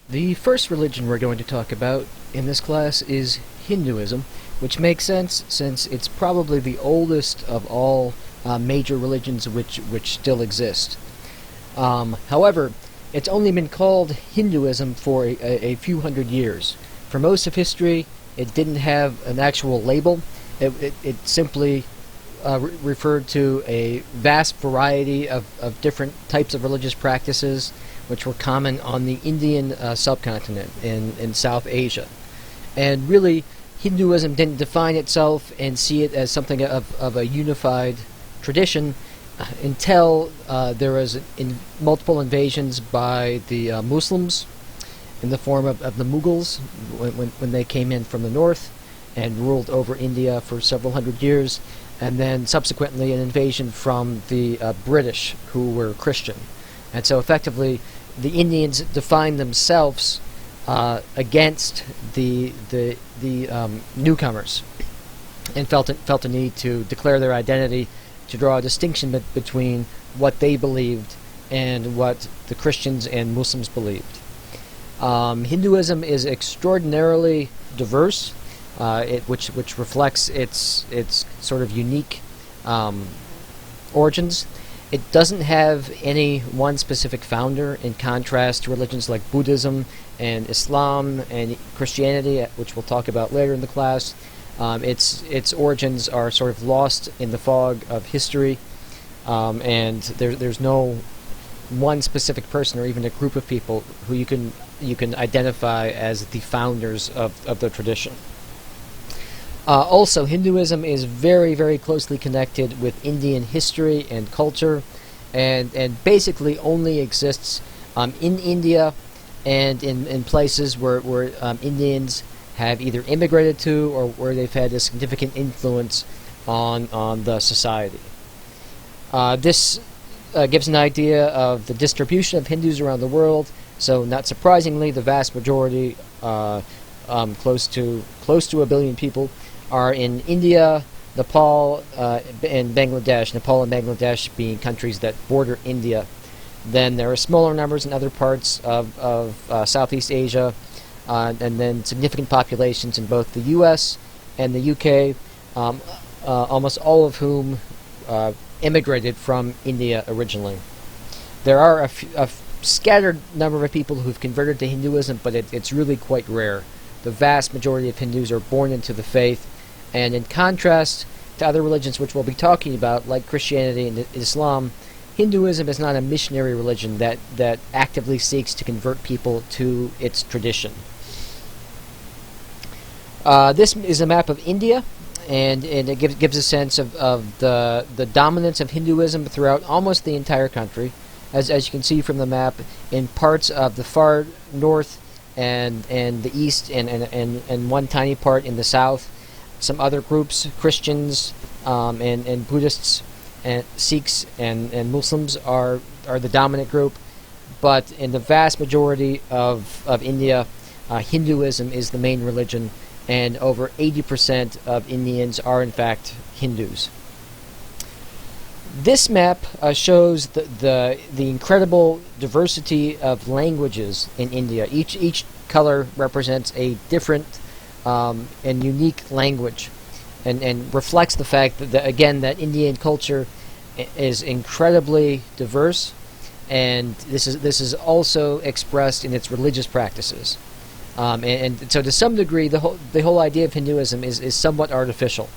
The first religion we're going to talk about in this class is Hinduism, which makes sense since it's probably the oldest of all major religions which still exist. However, it's only been called Hinduism for a few hundred years. For most of history, it didn't have an actual label. It simply referred to a vast variety of different types of religious practices which were common on the Indian subcontinent in South Asia. And really, Hinduism didn't define itself and see it as something of a unified tradition until there was multiple invasions by the Muslims in the form of the Mughals when they came in from the north and ruled over India for several hundred years, and then subsequently an invasion from the British, who were Christian. And so effectively, the Indians defined themselves against the newcomers, and felt a need to declare their identity, to draw a distinction between what they believed and what the Christians and Muslims believed. Hinduism is extraordinarily diverse, which reflects its sort of unique origins. It doesn't have any one specific founder, in contrast to religions like Buddhism and Islam and Christianity, which we'll talk about later in the class. Its origins are sort of lost in the fog of history, and there's no one specific person or even a group of people who you can identify as the founders of the tradition. Also, Hinduism is very, very closely connected with Indian history and culture, and basically only exists in India and in places where Indians have either immigrated to or where they've had a significant influence on the society. This gives an idea of the distribution of Hindus around the world. So, not surprisingly, the vast majority, close to a billion people, are in India, Nepal, and Bangladesh. Nepal and Bangladesh being countries that border India. Then there are smaller numbers in other parts of Southeast Asia, and then significant populations in both the U.S. and the U.K., almost all of whom immigrated from India originally. There are a scattered number of people who've converted to Hinduism, but it's really quite rare. The vast majority of Hindus are born into the faith, and in contrast to other religions which we'll be talking about, like Christianity and Islam, Hinduism is not a missionary religion that actively seeks to convert people to its tradition. This is a map of India, and it gives a sense of the dominance of Hinduism throughout almost the entire country. As you can see from the map, in parts of the far north and the east and one tiny part in the south, some other groups, Christians and Buddhists and Sikhs and Muslims are the dominant group, but in the vast majority of India, Hinduism is the main religion, and over 80% of Indians are in fact Hindus. This map shows the incredible diversity of languages in India. Each color represents a different and unique language, and reflects the fact that again that Indian culture is incredibly diverse, and this is also expressed in its religious practices. And so to some degree, the whole idea of Hinduism is somewhat artificial,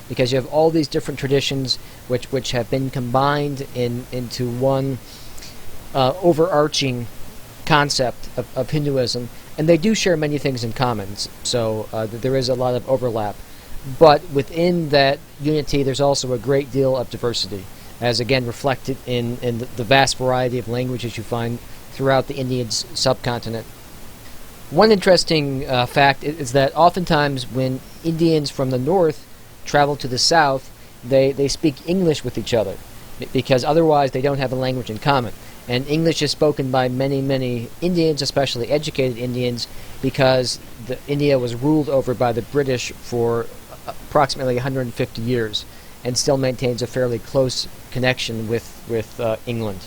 because you have all these different traditions which have been combined into one overarching concept of Hinduism, and they do share many things in common, so there is a lot of overlap. But within that unity, there's also a great deal of diversity, as again reflected in the vast variety of languages you find throughout the Indian subcontinent. One interesting fact is that oftentimes when Indians from the north travel to the south, they speak English with each other, because otherwise they don't have a language in common. And English is spoken by many, many Indians, especially educated Indians, because India was ruled over by the British for approximately 150 years and still maintains a fairly close connection with England.